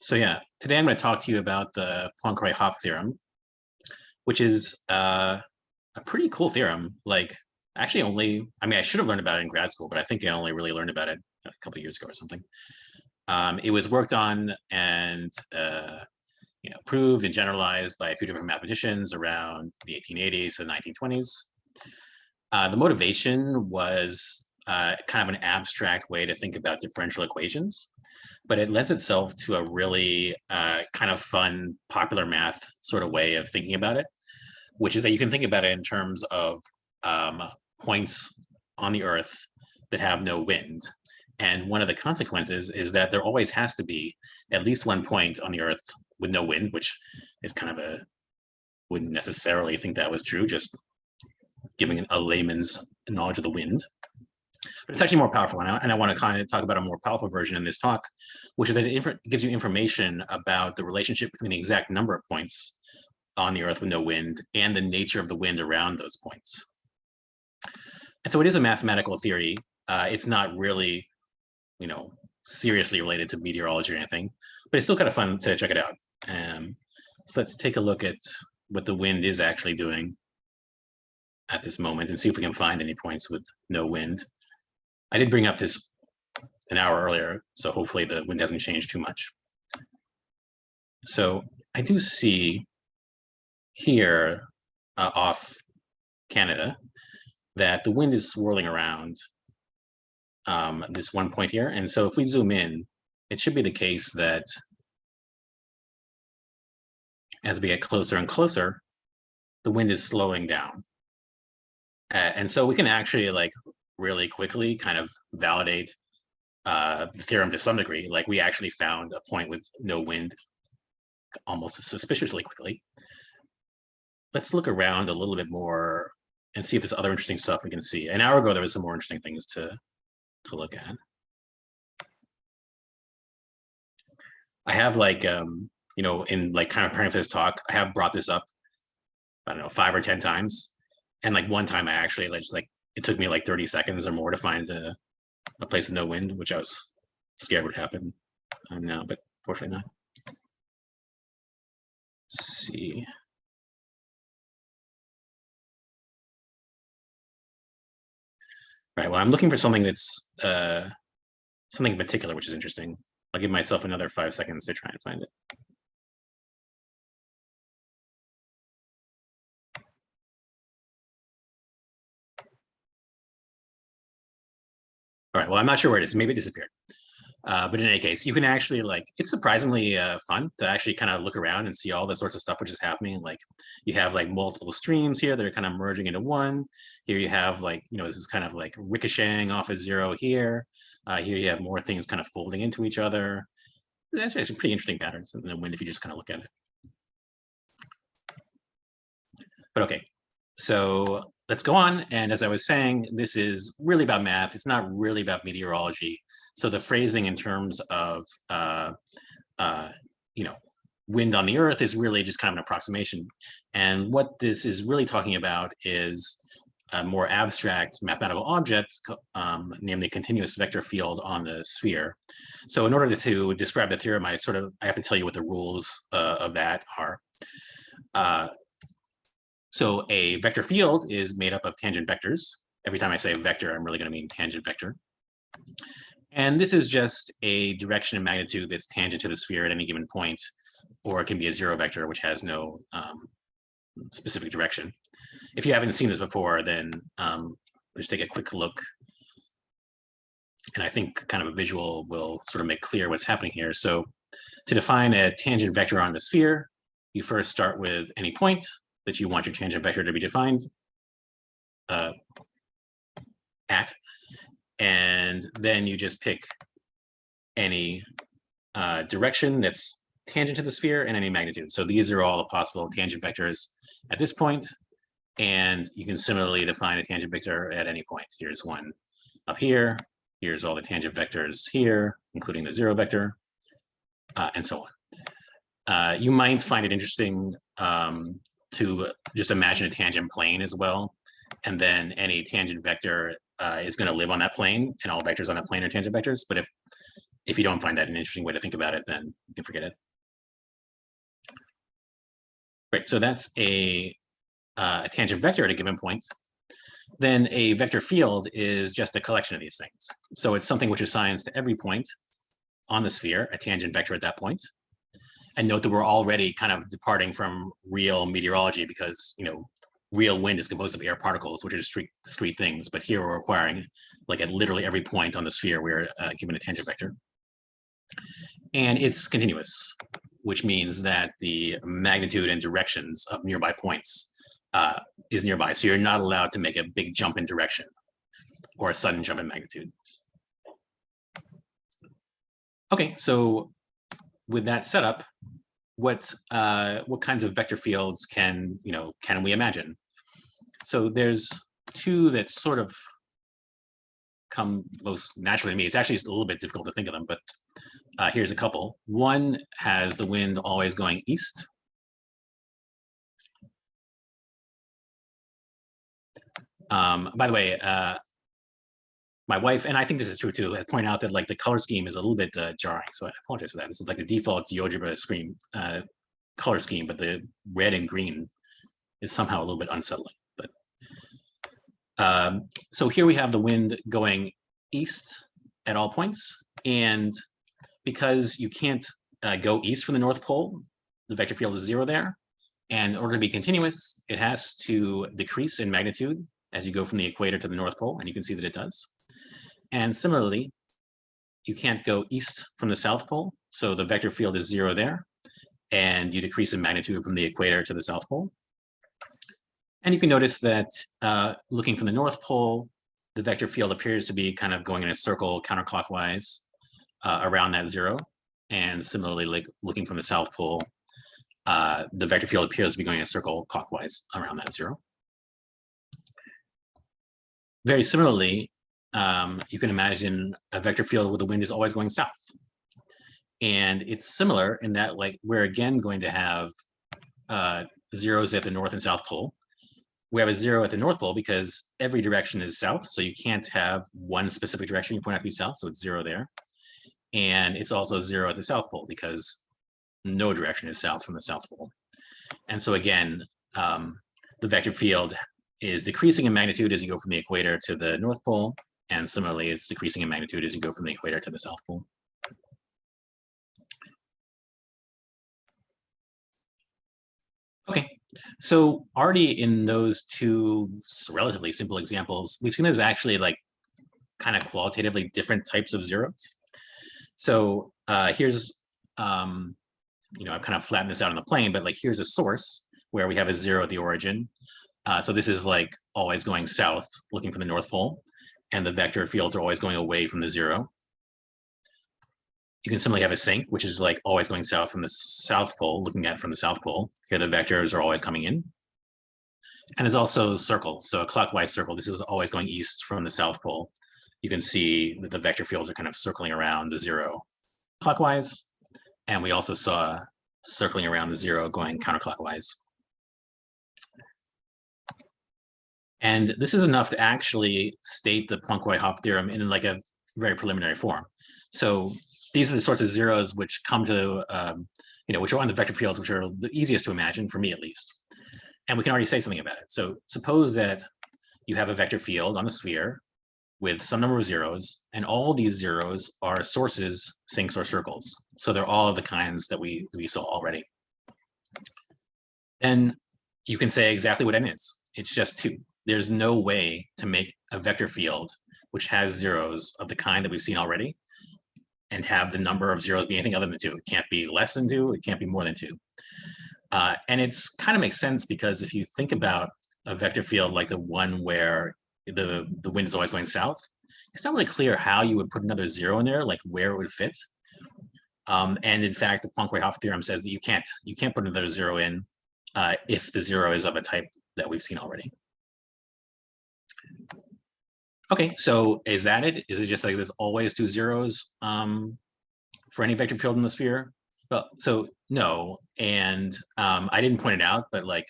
So yeah, today I'm going to talk to you about the Poincare-Hopf theorem, which is a pretty cool theorem. Like, actually, I should have learned about it in grad school, but I think I only really learned about it a couple of years ago or something. It was worked on and proved and generalized by a few different mathematicians around the 1880s and 1920s. The motivation was kind of an abstract way to think about differential equations, but it lends itself to a really kind of fun, popular math sort of way of thinking about it, which is that you can think about it in terms of points on the Earth that have no wind. And one of the consequences is that there always has to be at least one point on the Earth with no wind, which is kind of wouldn't necessarily think that was true, just giving a layman's knowledge of the wind. But it's actually more powerful. And I want to kind of talk about a more powerful version in this talk, which is that it gives you information about the relationship between the exact number of points on the Earth with no wind and the nature of the wind around those points. And so it is a mathematical theory. It's not really, seriously related to meteorology or anything, but it's still kind of fun to check it out. So let's take a look at what the wind is actually doing at this moment and see if we can find any points with no wind. I did bring up this an hour earlier, so hopefully the wind hasn't changed too much. So I do see here off Canada that the wind is swirling around this one point here. And so if we zoom in, it should be the case that as we get closer and closer, the wind is slowing down. And so we can actually really quickly kind of validate the theorem to some degree. Like we actually found a point with no wind almost suspiciously quickly. Let's look around a little bit more and see if there's other interesting stuff we can see. An hour ago, there was some more interesting things to look at. I have in kind of preparing for this talk, I have brought this up, I don't know, 5 or 10 times. And one time I actually it took me 30 seconds or more to find a place with no wind, which I was scared would happen now, but fortunately not. Let's see. Right, well, I'm looking for something that's something in particular, which is interesting. I'll give myself another 5 seconds to try and find it. All right, well, I'm not sure where it is. Maybe it disappeared. But in any case, you can actually it's surprisingly fun to actually kind of look around and see all the sorts of stuff which is happening. You have multiple streams here that are kind of merging into one. Here you have this is kind of ricocheting off of zero here. Here you have more things kind of folding into each other. That's actually pretty interesting patterns in the wind if you just kind of look at it. But okay, so let's go on. And as I was saying, this is really about math. It's not really about meteorology. So the phrasing in terms of wind on the Earth is really just kind of an approximation. And what this is really talking about is a more abstract mathematical object, namely a continuous vector field on the sphere. So in order to describe the theorem, I have to tell you what the rules of that are. So a vector field is made up of tangent vectors. Every time I say vector, I'm really going to mean tangent vector. And this is just a direction and magnitude that's tangent to the sphere at any given point, or it can be a zero vector, which has no specific direction. If you haven't seen this before, then just take a quick look. And I think kind of a visual will sort of make clear what's happening here. So to define a tangent vector on the sphere, you first start with any point that you want your tangent vector to be defined at. And then you just pick any direction that's tangent to the sphere and any magnitude. So these are all the possible tangent vectors at this point. And you can similarly define a tangent vector at any point. Here's one up here. Here's all the tangent vectors here, including the zero vector, and so on. You might find it interesting to just imagine a tangent plane as well. And then any tangent vector is going to live on that plane, and all vectors on that plane are tangent vectors. But if you don't find that an interesting way to think about it, then you can forget it. Right, so that's a tangent vector at a given point. Then a vector field is just a collection of these things. So it's something which assigns to every point on the sphere a tangent vector at that point. And note that we're already kind of departing from real meteorology because, real wind is composed of air particles, which are discrete things. But here we're requiring, like at literally every point on the sphere, we're given a tangent vector. And it's continuous, which means that the magnitude and directions of nearby points is nearby. So you're not allowed to make a big jump in direction or a sudden jump in magnitude. Okay, so with that setup, what kinds of vector fields can we imagine? So there's two that sort of come most naturally to me. It's actually a little bit difficult to think of them, but here's a couple. One has the wind always going east. By the way, my wife, and I think this is true too, point out that like the color scheme is a little bit jarring. So I apologize for that. This is like the default GeoGebra color scheme, but the red and green is somehow a little bit unsettling. But so here we have the wind going east at all points. And because you can't go east from the North Pole, the vector field is 0 there. And in order to be continuous, it has to decrease in magnitude as you go from the equator to the North Pole, and you can see that it does. And similarly, you can't go east from the South Pole, so the vector field is 0 there, and you decrease in magnitude from the equator to the South Pole. And you can notice that looking from the North Pole, the vector field appears to be kind of going in a circle counterclockwise around that 0. And similarly, like looking from the South Pole, the vector field appears to be going in a circle clockwise around that 0. Very similarly, you can imagine a vector field where the wind is always going south. And it's similar in that like we're again going to have zeros at the North and South Pole. We have a 0 at the North Pole because every direction is south. So you can't have one specific direction you point out to be south. So it's 0 there. And it's also 0 at the South Pole because no direction is south from the South Pole. And so again, the vector field is decreasing in magnitude as you go from the equator to the North Pole. And similarly, it's decreasing in magnitude as you go from the equator to the South Pole. Okay, so already in those two relatively simple examples, we've seen there's actually like kind of qualitatively different types of zeros. So here's, I've kind of flattened this out on the plane, but like here's a source where we have a 0 at the origin. So this is like always going south, looking for the North Pole, and the vector fields are always going away from the 0. You can similarly have a sink, which is like always going south from the South Pole, looking at it from the South Pole. Here the vectors are always coming in. And there's also circles, so a clockwise circle. This is always going east from the South Pole. You can see that the vector fields are kind of circling around the 0 clockwise. And we also saw circling around the 0 going counterclockwise. And this is enough to actually state the Poincare-Hopf theorem in like a very preliminary form. So these are the sorts of zeros which come to, which are on the vector fields, which are the easiest to imagine, for me at least. And we can already say something about it. So suppose that you have a vector field on the sphere with some number of zeros, and all these zeros are sources, sinks, or circles. So they're all of the kinds that we saw already. Then you can say exactly what n is. It's just 2. There's no way to make a vector field which has zeros of the kind that we've seen already and have the number of zeros be anything other than 2. It can't be less than 2. It can't be more than 2. And it's kind of makes sense because if you think about a vector field like the one where the wind is always going south, it's not really clear how you would put another 0 in there, like where it would fit. And in fact, the Poincare-Hopf theorem says that you can't put another 0 in if the 0 is of a type that we've seen already. Okay, so is that it? Is it just like there's always 2 zeros for any vector field in the sphere? Well, so no, and I didn't point it out, but like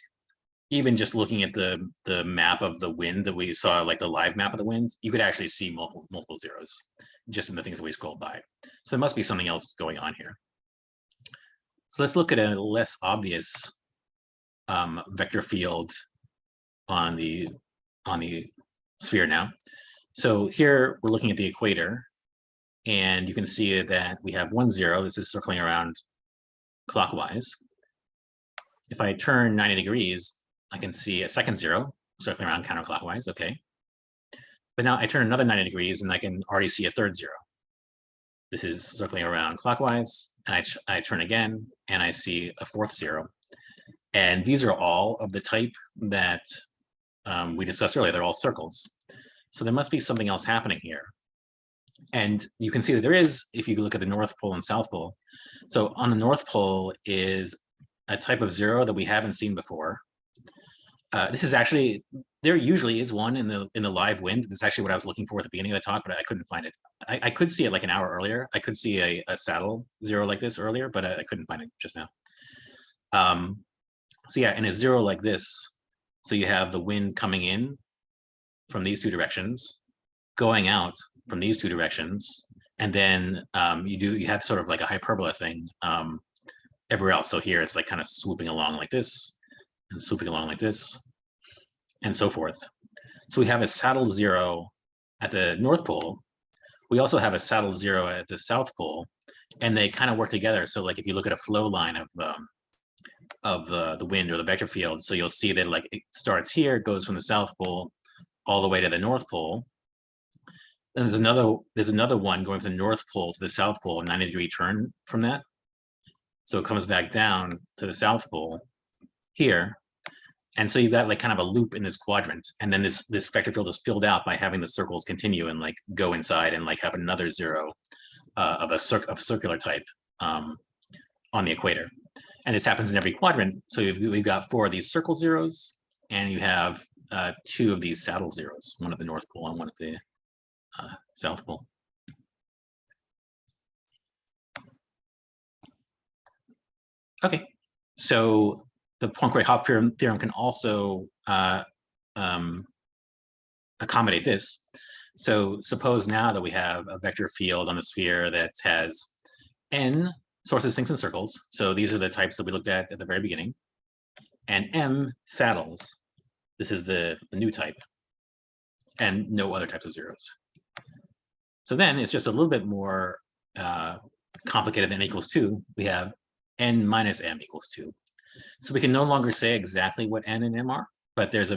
even just looking at the map of the wind that we saw, like the live map of the wind, you could actually see multiple zeros just in the things that we scrolled by. So there must be something else going on here. So let's look at a less obvious vector field on the sphere now. So here we're looking at the equator, and you can see that we have 1, 0. This is circling around clockwise. If I turn 90 degrees, I can see a second 0 circling around counterclockwise. Okay. But now I turn another 90 degrees, and I can already see a third 0. This is circling around clockwise, and I turn again, and I see a fourth 0. And these are all of the type that we discussed earlier. They're all circles. So there must be something else happening here. And you can see that there is, if you look at the North Pole and South Pole. So on the North Pole is a type of 0 that we haven't seen before. This is actually, there usually is one in the live wind. That's actually what I was looking for at the beginning of the talk, but I couldn't find it. I could see it like an hour earlier. I could see a saddle 0 like this earlier, but I couldn't find it just now. So yeah, in a 0 like this, so you have the wind coming in from these two directions, going out from these two directions, and then you have sort of like a hyperbola thing everywhere else. So here it's like kind of swooping along like this, and swooping along like this, and so forth. So we have a saddle 0 at the North Pole. We also have a saddle 0 at the South Pole, and they kind of work together. So like if you look at a flow line of the wind or the vector field, so you'll see that like it starts here, goes from the South Pole all the way to the North Pole. And there's another one going from the North Pole to the South Pole, a 90-degree turn from that. So it comes back down to the South Pole here. And so you've got like kind of a loop in this quadrant. And then this vector field is filled out by having the circles continue and like go inside and like have another 0 of circular type on the equator. And this happens in every quadrant. So we've got 4 of these circle 0s, and you have 2 of these saddle 0s, one at the North Pole and one at the South Pole. Okay, so the Poincare-Hopf theorem can also accommodate this. So suppose now that we have a vector field on the sphere that has n sources, sinks, and circles. So these are the types that we looked at the very beginning. And m saddles. This is the new type. And no other types of 0s. So then it's just a little bit more complicated than n equals 2. We have n minus m equals 2. So we can no longer say exactly what n and m are, but there's a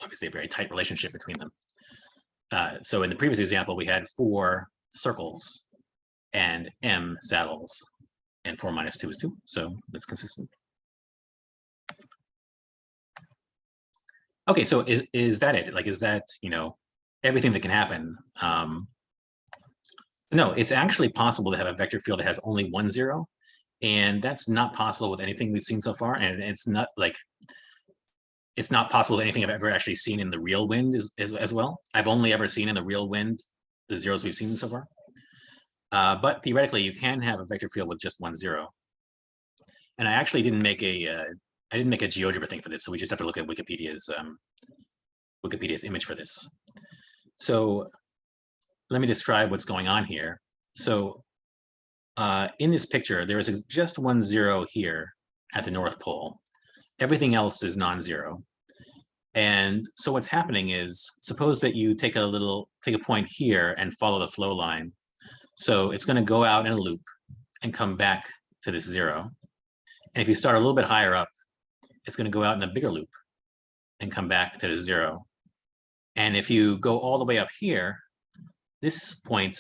obviously a very tight relationship between them. So in the previous example, we had 4 circles and m saddles, and 4 minus 2 is 2. So that's consistent. Okay, so is that it? Like, is that, everything that can happen? No, it's actually possible to have a vector field that has only 1 0, and that's not possible with anything we've seen so far. And it's not possible with anything I've ever actually seen in the real wind as well. I've only ever seen in the real wind the 0s we've seen so far. But theoretically, you can have a vector field with just 1 0. And I actually didn't make a GeoGebra thing for this, so we just have to look at Wikipedia's image for this. So let me describe what's going on here. So in this picture, there is just 1 0 here at the North Pole. Everything else is non-zero. And so what's happening is, suppose that you take a point here and follow the flow line. So it's going to go out in a loop and come back to this 0. And if you start a little bit higher up, it's going to go out in a bigger loop and come back to the 0. And if you go all the way up here, this point,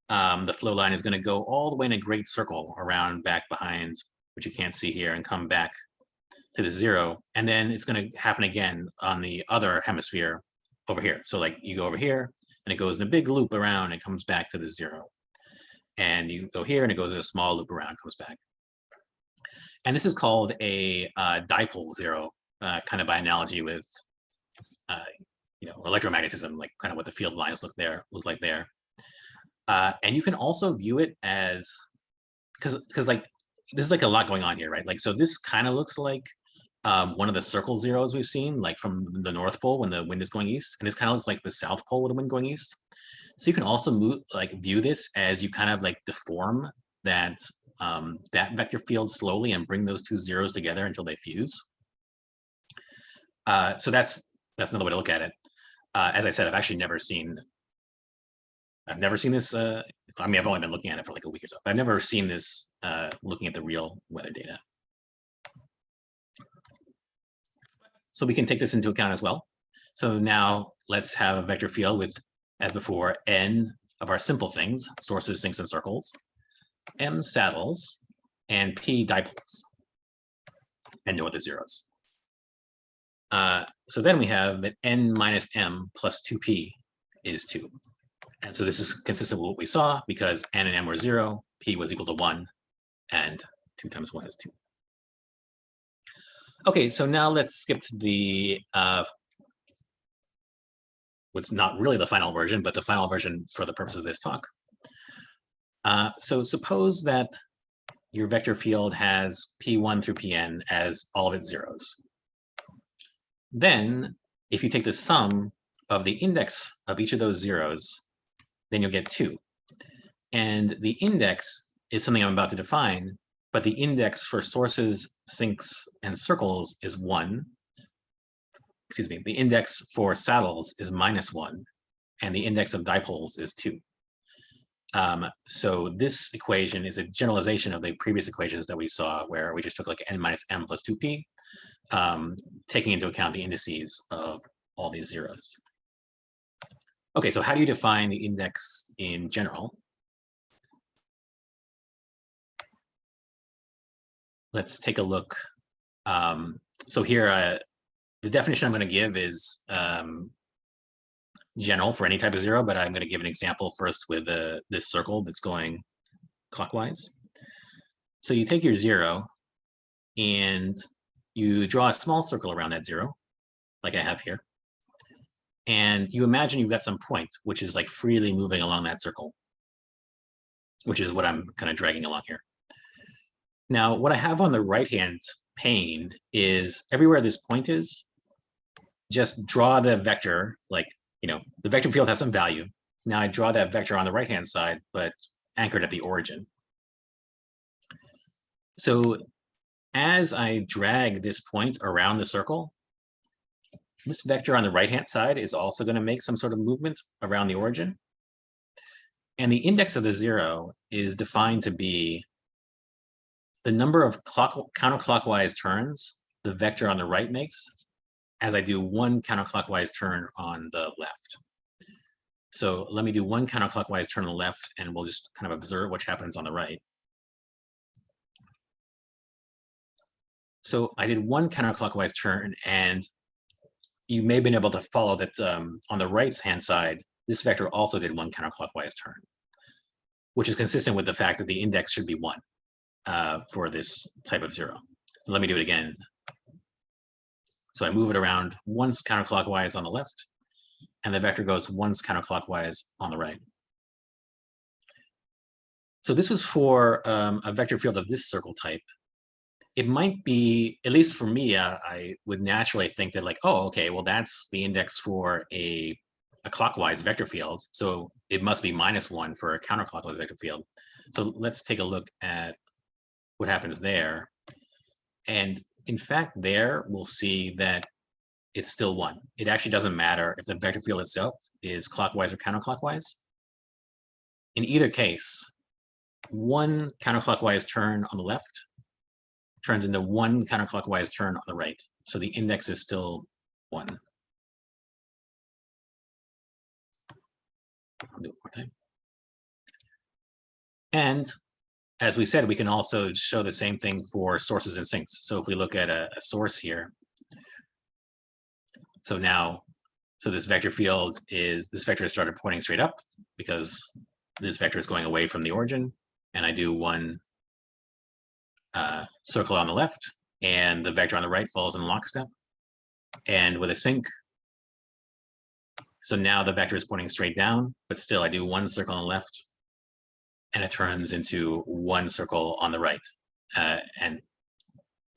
the flow line is going to go all the way in a great circle around back behind, which you can't see here, and come back to the 0. And then it's going to happen again on the other hemisphere over here. So like you go over here and it goes in a big loop around and comes back to the 0. And you go here and it goes in a small loop around, comes back. And this is called a dipole 0, kind of by analogy with electromagnetism, like kind of what the field lines look like there. And you can also view it as, because like this is like a lot going on here, right? Like, so this kind of looks like one of the circle zeros we've seen, like from the North Pole when the wind is going east, and this kind of looks like the South Pole with the wind going east. So you can also view this as you kind of like deform that that vector field slowly and bring those two zeros together until they fuse. So that's another way to look at it. As I said, I've never seen this. I mean, I've only been looking at it for like a week or so. I've never seen this looking at the real weather data. So we can take this into account as well. So now let's have a vector field with, as before, n of our simple things, sources, sinks, and circles, m saddles, and p dipoles, and no other zeros. So then we have that n minus m plus 2p is 2. And so this is consistent with what we saw because n and m were 0, p was equal to 1, and 2 times 1 is 2. Okay, so now let's skip to the what's not really the final version, but the final version for the purpose of this talk. So suppose that your vector field has p1 through pn as all of its zeros. Then, if you take the sum of the index of each of those zeros, then you'll get 2. And the index is something I'm about to define, but the index for sources, sinks, and circles is 1. Excuse me, the index for saddles is -1, and the index of dipoles is 2. So this equation is a generalization of the previous equations that we saw, where we just took like n minus m plus 2p, taking into account the indices of all these zeros. Okay, so how do you define the index in general? Let's take a look. So here, the definition I'm going to give is general for any type of zero, but I'm going to give an example first with this circle that's going clockwise. So you take your 0 and you draw a small circle around that 0, like I have here. And you imagine you've got some point, which is like freely moving along that circle, which is what I'm kind of dragging along here. Now, what I have on the right-hand pane is everywhere this point is, just draw the vector, like, you know, the vector field has some value. Now I draw that vector on the right-hand side, but anchored at the origin. So as I drag this point around the circle, this vector on the right-hand side is also going to make some sort of movement around the origin. And the index of the 0 is defined to be the number of counterclockwise turns the vector on the right makes as I do one counterclockwise turn on the left. So let me do one counterclockwise turn on the left, and we'll just kind of observe what happens on the right. So I did one counterclockwise turn, and you may have been able to follow that on the right-hand side, this vector also did one counterclockwise turn, which is consistent with the fact that the index should be 1 for this type of 0. Let me do it again. So I move it around once counterclockwise on the left, and the vector goes once counterclockwise on the right. So this was for a vector field of this circle type. It might be, at least for me, I would naturally think that like, oh, okay, well, that's the index for a clockwise vector field. So it must be -1 for a counterclockwise vector field. So let's take a look at what happens there. And in fact, there we'll see that it's still 1. It actually doesn't matter if the vector field itself is clockwise or counterclockwise. In either case, one counterclockwise turn on the left turns into one counterclockwise turn on the right. So the index is still 1. I'll do it one more time. And as we said, we can also show the same thing for sources and sinks. So if we look at a source here, so now, so this vector field is, this vector has started pointing straight up because this vector is going away from the origin, and I do one circle on the left, and the vector on the right falls in lockstep. And with a sink, so now the vector is pointing straight down, but still I do one circle on the left, and it turns into one circle on the right, and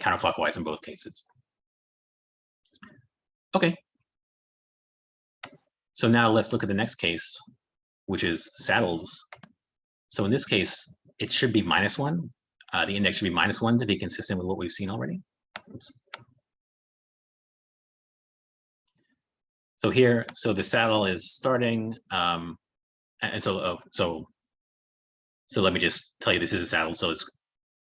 counterclockwise in both cases. Okay. So now let's look at the next case, which is saddles. So in this case, it should be -1. The index should be -1 to be consistent with what we've seen already. Oops. So here, so the saddle is starting, and so let me just tell you, this is a saddle. So it's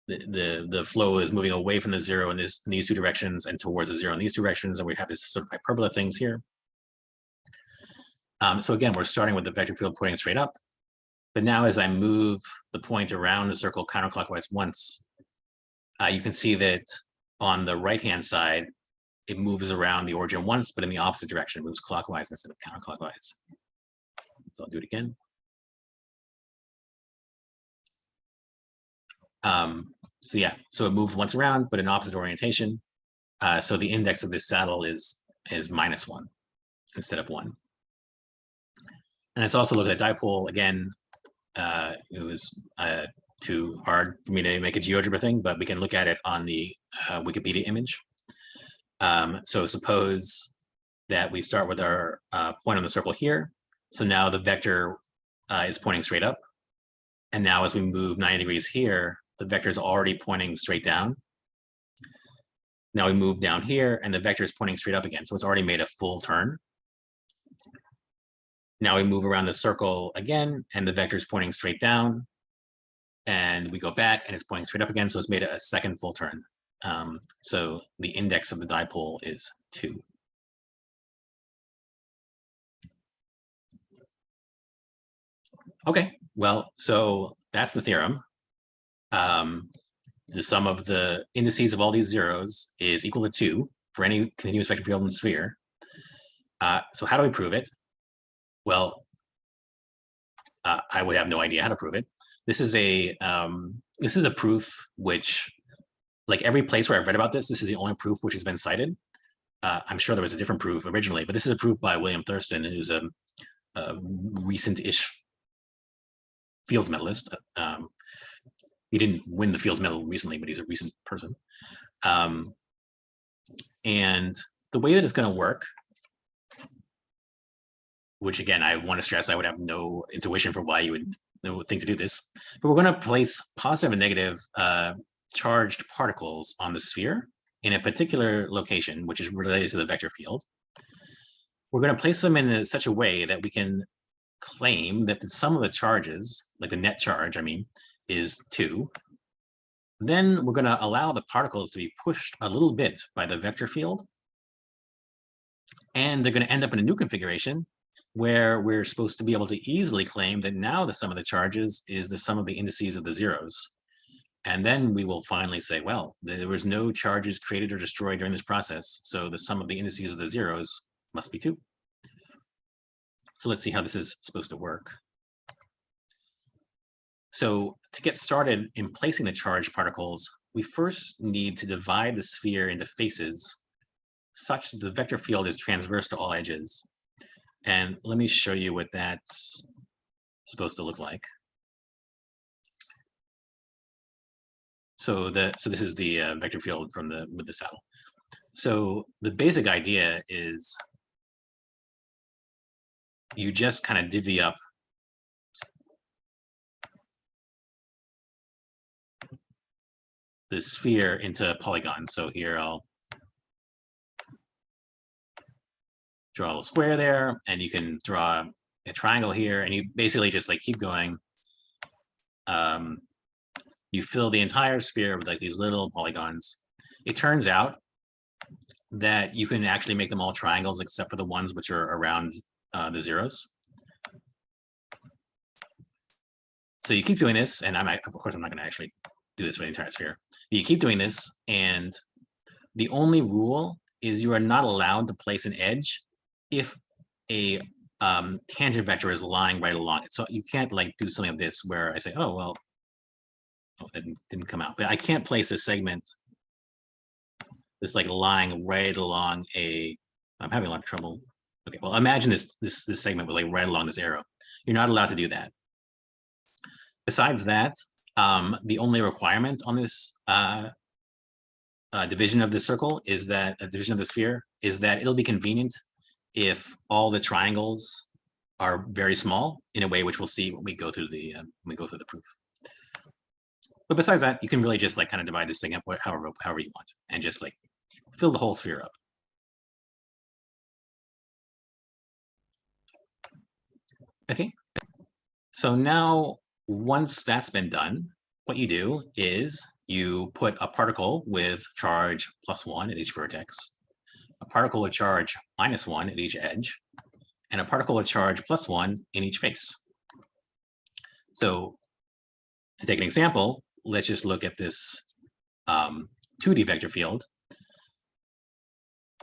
the flow is moving away from the zero in these two directions and towards the zero in these directions, and we have this sort of hyperbola things here. So again, we're starting with the vector field pointing straight up, but now as I move the point around the circle counterclockwise once, you can see that on the right-hand side, it moves around the origin once, but in the opposite direction, it moves clockwise instead of counterclockwise. So I'll do it again. So yeah, so it moved once around, but in opposite orientation. So the index of this saddle is -1 instead of 1. And let's also look at a dipole again. It was too hard for me to make a GeoGebra thing, but we can look at it on the Wikipedia image. So suppose that we start with our point on the circle here. So now the vector is pointing straight up. And now as we move 90 degrees here, the vector is already pointing straight down. Now we move down here and the vector is pointing straight up again. So it's already made a full turn. Now we move around the circle again and the vector is pointing straight down. And we go back and it's pointing straight up again. So it's made a second full turn. So the index of the dipole is 2. Okay, well, so that's the theorem. The sum of the indices of all these zeros is equal to 2 for any continuous vector field in the sphere. So how do we prove it? Well, I would have no idea how to prove it. This is a proof which, like every place where I've read about this, this is the only proof which has been cited. I'm sure there was a different proof originally, but this is a proof by William Thurston, who's a recent-ish Fields medalist. He didn't win the Fields medal recently, but he's a recent person. And the way that it's going to work, which again, I want to stress, I would have no intuition for why you would think to do this, but we're going to place positive and negative charged particles on the sphere in a particular location, which is related to the vector field. We're going to place them in such a way that we can claim that the sum of the charges, like the net charge, I mean, is 2. Then we're going to allow the particles to be pushed a little bit by the vector field. And they're going to end up in a new configuration where we're supposed to be able to easily claim that now the sum of the charges is the sum of the indices of the zeros. And then we will finally say, well, there was no charges created or destroyed during this process. So the sum of the indices of the zeros must be 2. So let's see how this is supposed to work. So to get started in placing the charged particles, we first need to divide the sphere into faces such that the vector field is transverse to all edges. And let me show you what that's supposed to look like. So this is the vector field from with the saddle. So the basic idea is you just kind of divvy up the sphere into polygons. So here I'll draw a little square there, and you can draw a triangle here, and you basically just like keep going. You fill the entire sphere with like these little polygons. It turns out that you can actually make them all triangles except for the ones which are around the zeros. So you keep doing this, and of course I'm not going to actually do this for the entire sphere. You keep doing this, and the only rule is you are not allowed to place an edge if a tangent vector is lying right along it. So you can't like do something like this where I say, oh, well, that didn't come out. But I can't place a segment that's like lying right along I'm having a lot of trouble. Okay, well, imagine this segment with like right along this arrow. You're not allowed to do that. Besides that, the only requirement on this division of the circle is that a division of the sphere is that it'll be convenient if all the triangles are very small in a way which we'll see when we go through the proof. But besides that, you can really just like kind of divide this thing up however you want and just like fill the whole sphere up. Okay, so now once that's been done, what you do is you put a particle with charge +1 at each vertex, a particle with charge -1 at each edge, and a particle with charge +1 in each face. So to take an example, let's just look at this 2D vector field.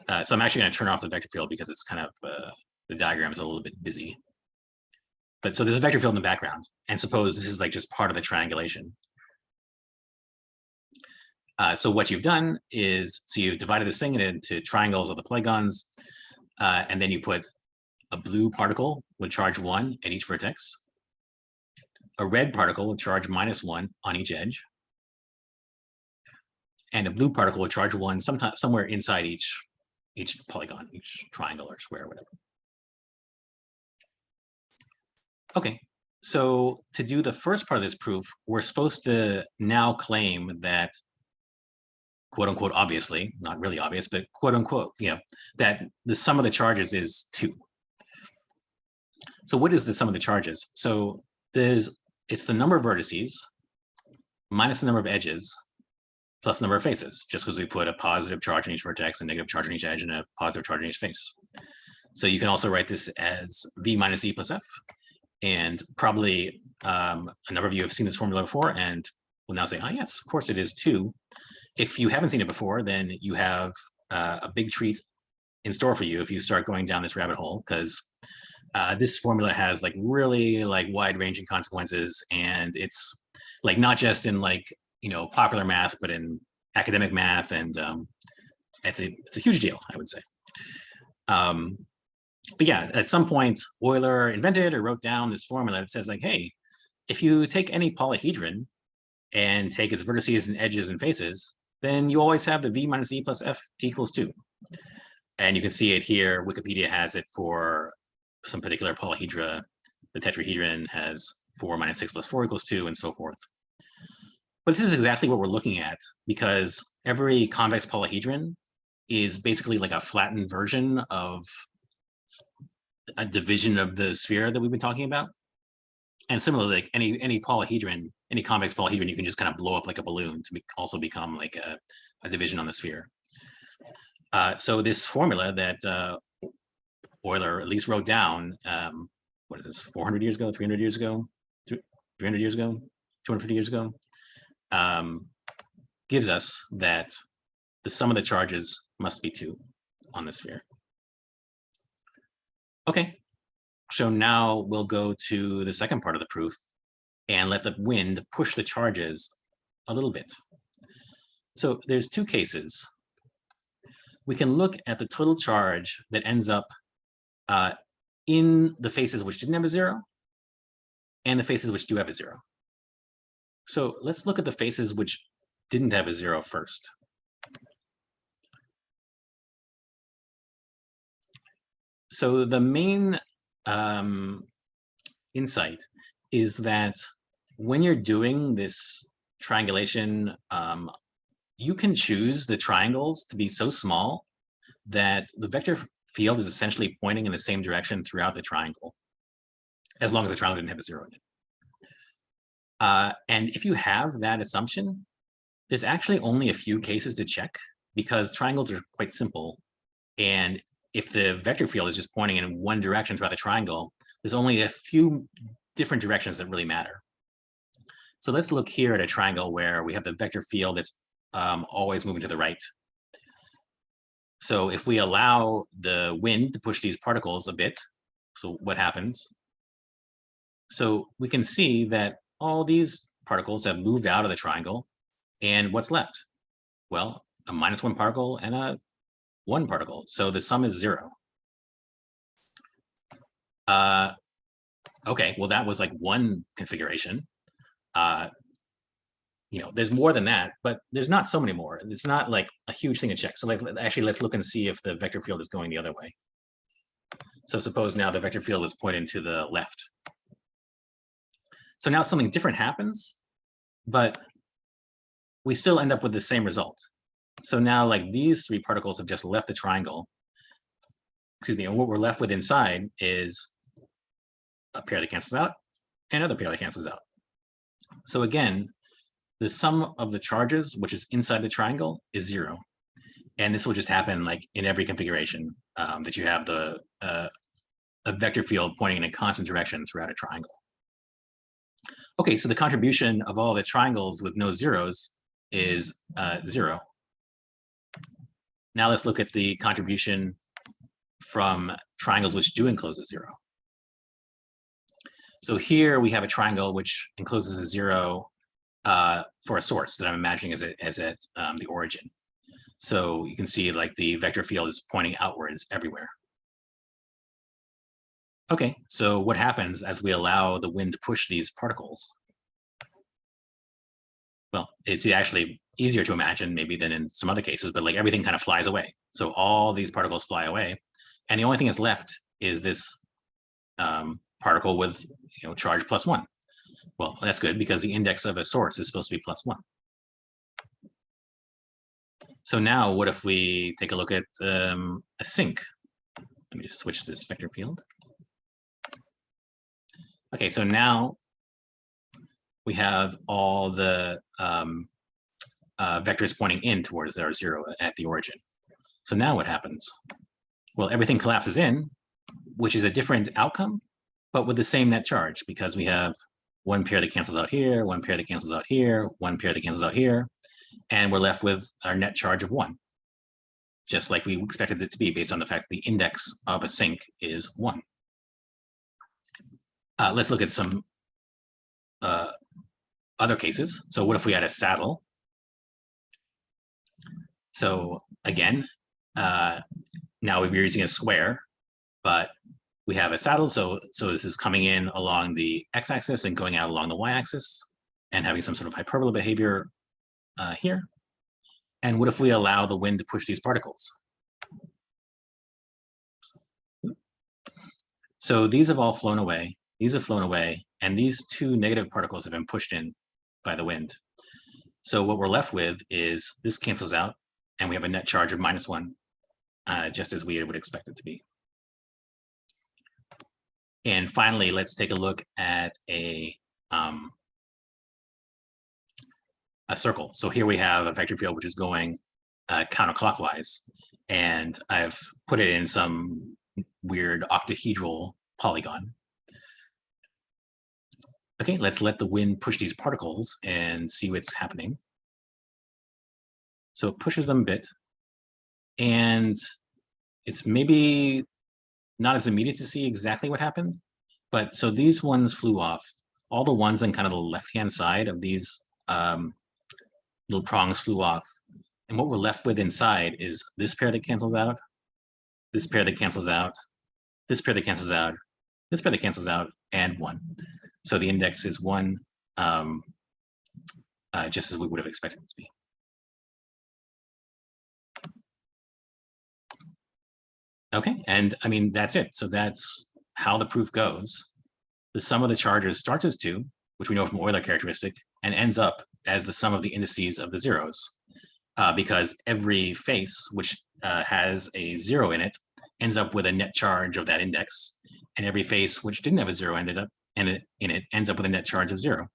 So I'm actually going to turn off the vector field because it's kind of, the diagram is a little bit busy. But so there's a vector field in the background, and suppose this is like just part of the triangulation. So what you've done is, so you've divided this thing into triangles of the polygons, and then you put a blue particle with charge 1 at each vertex, a red particle with charge -1 on each edge, and a blue particle with charge 1 somewhere inside each polygon, each triangle or square or whatever. Okay, so to do the first part of this proof, we're supposed to now claim that, quote unquote, obviously, not really obvious, but quote unquote, yeah, that the sum of the charges is 2. So what is the sum of the charges? So it's the number of vertices minus the number of edges plus the number of faces, just because we put a positive charge on each vertex, a negative charge on each edge, and a positive charge on each face. So you can also write this as v minus e plus f. And probably a number of you have seen this formula before and will now say, oh, yes, of course it is 2. If you haven't seen it before, then you have a big treat in store for you if you start going down this rabbit hole, because this formula has like really like wide-ranging consequences, and it's like not just in like, you know, popular math, but in academic math, and it's a huge deal, I would say. But yeah, at some point, Euler invented or wrote down this formula that says like, hey, if you take any polyhedron and take its vertices and edges and faces, then you always have the v minus e plus f equals 2. And you can see it here. Wikipedia has it for some particular polyhedra. The tetrahedron has 4 minus 6 plus 4 equals 2, and so forth. But this is exactly what we're looking at, because every convex polyhedron is basically like a flattened version of a division of the sphere that we've been talking about. And similarly, like any polyhedron, any convex polyhedron, you can just kind of blow up like a balloon to also become like a division on the sphere. So this formula that Euler at least wrote down, what is this, 400 years ago, 300 years ago, 300 years ago, 250 years ago, gives us that the sum of the charges must be 2 on the sphere. Okay, so now we'll go to the second part of the proof and let the wind push the charges a little bit. So there's 2 cases. We can look at the total charge that ends up in the faces which didn't have a 0 and the faces which do have a 0. So let's look at the faces which didn't have a 0 first. So the main insight is that when you're doing this triangulation, you can choose the triangles to be so small that the vector field is essentially pointing in the same direction throughout the triangle, as long as the triangle didn't have a 0 in it. And if you have that assumption, there's actually only a few cases to check, because triangles are quite simple. And if the vector field is just pointing in one direction throughout the triangle, there's only a few different directions that really matter. So let's look here at a triangle where we have the vector field that's always moving to the right. So if we allow the wind to push these particles a bit, so what happens? So we can see that all these particles have moved out of the triangle, and what's left? Well, a -1 particle and a 1 particle. So the sum is 0. Okay, well, that was like one configuration. there's more than that, but there's not so many more. It's not like a huge thing to check. So like, actually, let's look and see if the vector field is going the other way. So suppose now the vector field is pointing to the left. So now something different happens, but we still end up with the same result. So now like these three particles have just left the triangle. Excuse me, and what we're left with inside is a pair that cancels out and another pair that cancels out. So again, the sum of the charges, which is inside the triangle, is 0. And this will just happen like in every configuration that you have a vector field pointing in a constant direction throughout a triangle. Okay, so the contribution of all the triangles with no zeros is 0. Now let's look at the contribution from triangles which do enclose a 0. So here we have a triangle which encloses a 0 for a source that I'm imagining as at the origin. So you can see like the vector field is pointing outwards everywhere. Okay, so what happens as we allow the wind to push these particles? Well, it's actually easier to imagine maybe than in some other cases, but like everything kind of flies away. So all these particles fly away, and the only thing that's left is this particle with charge +1. Well, that's good because the index of a source is supposed to be +1. So now what if we take a look at a sink? Let me just switch this vector field. Okay, so now we have all the vectors pointing in towards our 0 at the origin. So now what happens? Well, everything collapses in, which is a different outcome, but with the same net charge, because we have one pair that cancels out here, one pair that cancels out here, one pair that cancels out here, and we're left with our net charge of 1, just like we expected it to be based on the fact that the index of a sink is 1. Let's look at some other cases. So what if we had a saddle? So again, now we're using a square, but we have a saddle. So this is coming in along the x-axis and going out along the y-axis and having some sort of hyperbola behavior here. And what if we allow the wind to push these particles? So these have all flown away. These have flown away, and these two negative particles have been pushed in by the wind. So what we're left with is this cancels out, and we have a net charge of -1, just as we would expect it to be. And finally, let's take a look at a circle. So here we have a vector field which is going counterclockwise, and I've put it in some weird octahedral polygon. Okay, let's let the wind push these particles and see what's happening. So it pushes them a bit, and it's maybe not as immediate to see exactly what happened, but so these ones flew off. All the ones on kind of the left-hand side of these little prongs flew off. And what we're left with inside is this pair that cancels out, this pair that cancels out, this pair that cancels out, this pair that cancels out, and 1. So the index is 1, just as we would have expected it to be. Okay, and I mean, that's it. So that's how the proof goes. The sum of the charges starts as 2, which we know from Euler characteristic, and ends up as the sum of the indices of the zeros, because every face which has a 0 in it ends up with a net charge of that index, and every face which didn't have a 0 ended up in it ends up with a net charge of 0.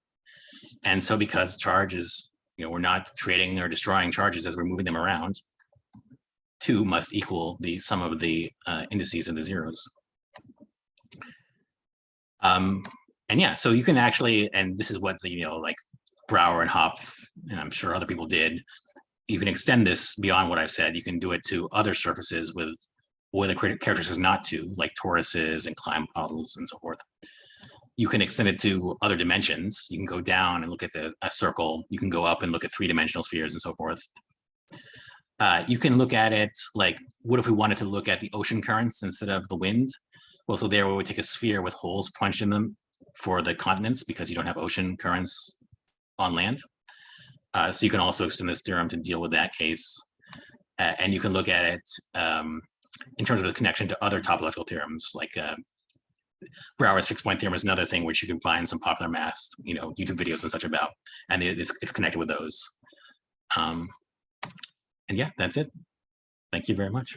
And so because charge is, we're not creating or destroying charges as we're moving them around, 2 must equal the sum of the indices of the zeros. And yeah, so you can actually, and this is what the, like Brouwer and Hopf, and I'm sure other people did, you can extend this beyond what I've said. You can do it to other surfaces with Euler characteristics not to, like toruses and Klein models and so forth. You can extend it to other dimensions. You can go down and look at a circle. You can go up and look at 3-dimensional spheres and so forth. You can look at it like, what if we wanted to look at the ocean currents instead of the wind? Well, so there we would take a sphere with holes punched in them for the continents because you don't have ocean currents on land. So you can also extend this theorem to deal with that case. And you can look at it in terms of the connection to other topological theorems, like Brouwer's fixed point theorem is another thing which you can find some popular math, YouTube videos and such about, and it's connected with those. And yeah, that's it. Thank you very much.